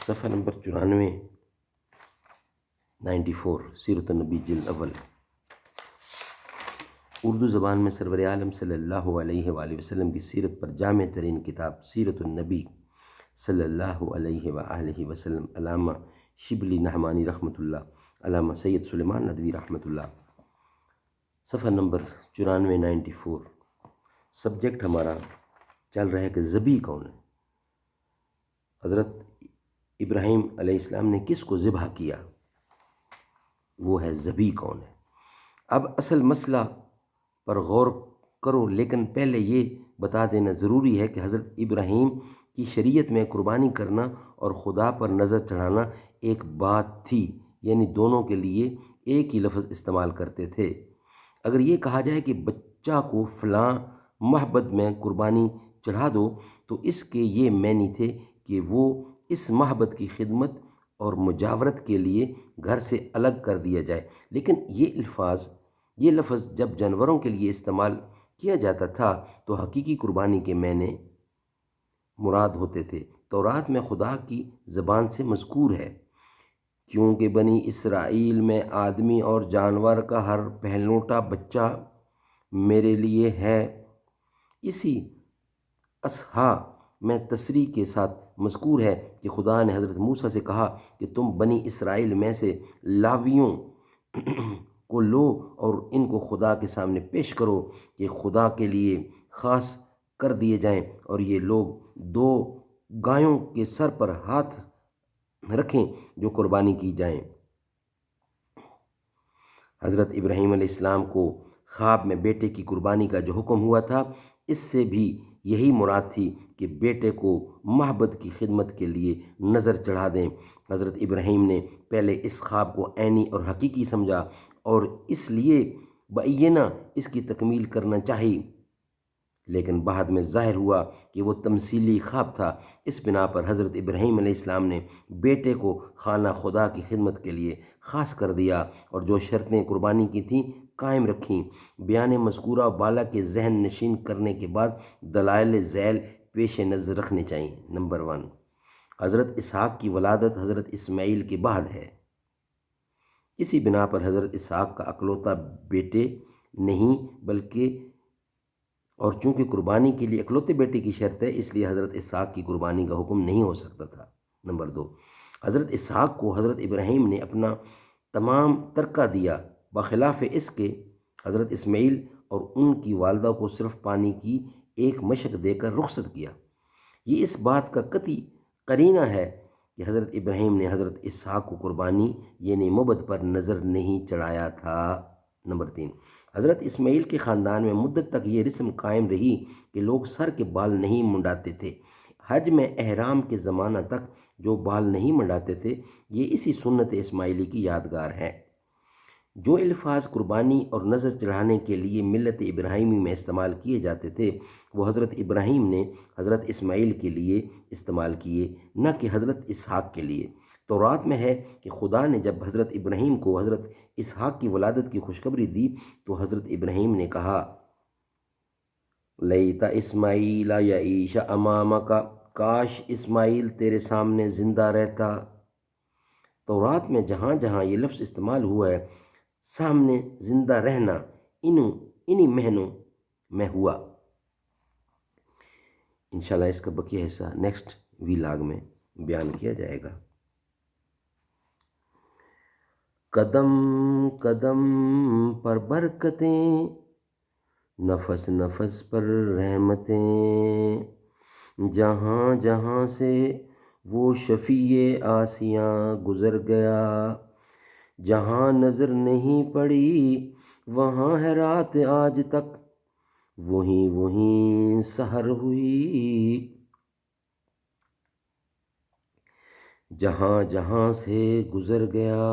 صفحہ نمبر 94 سیرت النبی جلد اول۔ اردو زبان میں سرور عالم صلی اللہ علیہ وآلہ وسلم کی سیرت پر جامع ترین کتاب سیرت النبی صلی اللہ علیہ وآلہ وسلم، علامہ شبلی نعمانی رحمۃ اللہ، علامہ سید سلیمان ندوی رحمۃ اللہ۔ صفحہ نمبر 94 سبجیکٹ ہمارا چل رہا ہے کہ ذبح کون ہے۔ حضرت ابراہیم علیہ السلام نے کس کو ذبح کیا، وہ ہے ذبح کون ہے۔ اب اصل مسئلہ پر غور کرو، لیکن پہلے یہ بتا دینا ضروری ہے کہ حضرت ابراہیم کی شریعت میں قربانی کرنا اور خدا پر نظر چڑھانا ایک بات تھی، یعنی دونوں کے لیے ایک ہی لفظ استعمال کرتے تھے۔ اگر یہ کہا جائے کہ بچہ کو فلاں معبد میں قربانی چڑھا دو تو اس کے یہ معنی تھے کہ وہ اس معبد کی خدمت اور مجاورت کے لیے گھر سے الگ کر دیا جائے، لیکن یہ لفظ جب جانوروں کے لیے استعمال کیا جاتا تھا تو حقیقی قربانی کے معنی مراد ہوتے تھے۔ تورات میں خدا کی زبان سے مذکور ہے، کیونکہ بنی اسرائیل میں آدمی اور جانور کا ہر پہلوٹا بچہ میرے لیے ہے۔ اسی اصحاح میں تصریح کے ساتھ مذکور ہے کہ خدا نے حضرت موسیٰ سے کہا کہ تم بنی اسرائیل میں سے لاویوں کو لو اور ان کو خدا کے سامنے پیش کرو کہ خدا کے لیے خاص کر دیے جائیں، اور یہ لوگ 2 گایوں کے سر پر ہاتھ رکھیں جو قربانی کی جائیں۔ حضرت ابراہیم علیہ السلام کو خواب میں بیٹے کی قربانی کا جو حکم ہوا تھا، اس سے بھی یہی مراد تھی کہ بیٹے کو معبد کی خدمت کے لیے نظر چڑھا دیں۔ حضرت ابراہیم نے پہلے اس خواب کو عینی اور حقیقی سمجھا اور اس لیے بعینہ اس کی تکمیل کرنا چاہی، لیکن بعد میں ظاہر ہوا کہ وہ تمثیلی خواب تھا۔ اس بنا پر حضرت ابراہیم علیہ السلام نے بیٹے کو خانہ خدا کی خدمت کے لیے خاص کر دیا اور جو شرطیں قربانی کی تھیں قائم رکھیں۔ بیان مذکورہ بالا کے ذہن نشین کرنے کے بعد دلائل ذیل پیش نظر رکھنے چاہئیں۔ نمبر 1، حضرت اسحاق کی ولادت حضرت اسماعیل کے بعد ہے۔ اسی بنا پر حضرت اسحاق کا اکلوتا بیٹے نہیں بلکہ اور چونکہ قربانی کے لیے اکلوتے بیٹے کی شرط ہے، اس لیے حضرت اسحاق کی قربانی کا حکم نہیں ہو سکتا تھا۔ نمبر 2، حضرت اسحاق کو حضرت ابراہیم نے اپنا تمام ترکہ دیا، بخلاف اس کے حضرت اسماعیل اور ان کی والدہ کو صرف پانی کی ایک مشق دے کر رخصت کیا۔ یہ اس بات کا قطعی قرینہ ہے کہ حضرت ابراہیم نے حضرت اسحاق کو قربانی یعنی مبد پر نظر نہیں چڑھایا تھا۔ نمبر 3، حضرت اسماعیل کے خاندان میں مدت تک یہ رسم قائم رہی کہ لوگ سر کے بال نہیں منڈاتے تھے۔ حج میں احرام کے زمانہ تک جو بال نہیں منڈاتے تھے، یہ اسی سنت اسماعیلی کی یادگار ہے۔ جو الفاظ قربانی اور نظر چڑھانے کے لیے ملت ابراہیمی میں استعمال کیے جاتے تھے، وہ حضرت ابراہیم نے حضرت اسماعیل کے لیے استعمال کیے، نہ کہ حضرت اسحاق کے لیے۔ تورات میں ہے کہ خدا نے جب حضرت ابراہیم کو حضرت اسحاق کی ولادت کی خوشخبری دی تو حضرت ابراہیم نے کہا، لیت اسماعیل یعیش امامک، کاش اسماعیل تیرے سامنے زندہ رہتا۔ تورات میں جہاں جہاں یہ لفظ استعمال ہوا ہے، سامنے زندہ رہنا انہی مہینوں میں ہوا۔ انشاءاللہ اس کا بقیہ حصہ نیکسٹ ویلاگ میں بیان کیا جائے گا۔ قدم قدم پر برکتیں، نفس نفس پر رحمتیں، جہاں جہاں سے وہ شفیع آسیاں گزر گیا، جہاں نظر نہیں پڑی وہاں ہے رات آج تک، وہیں سحر ہوئی، جہاں جہاں سے گزر گیا۔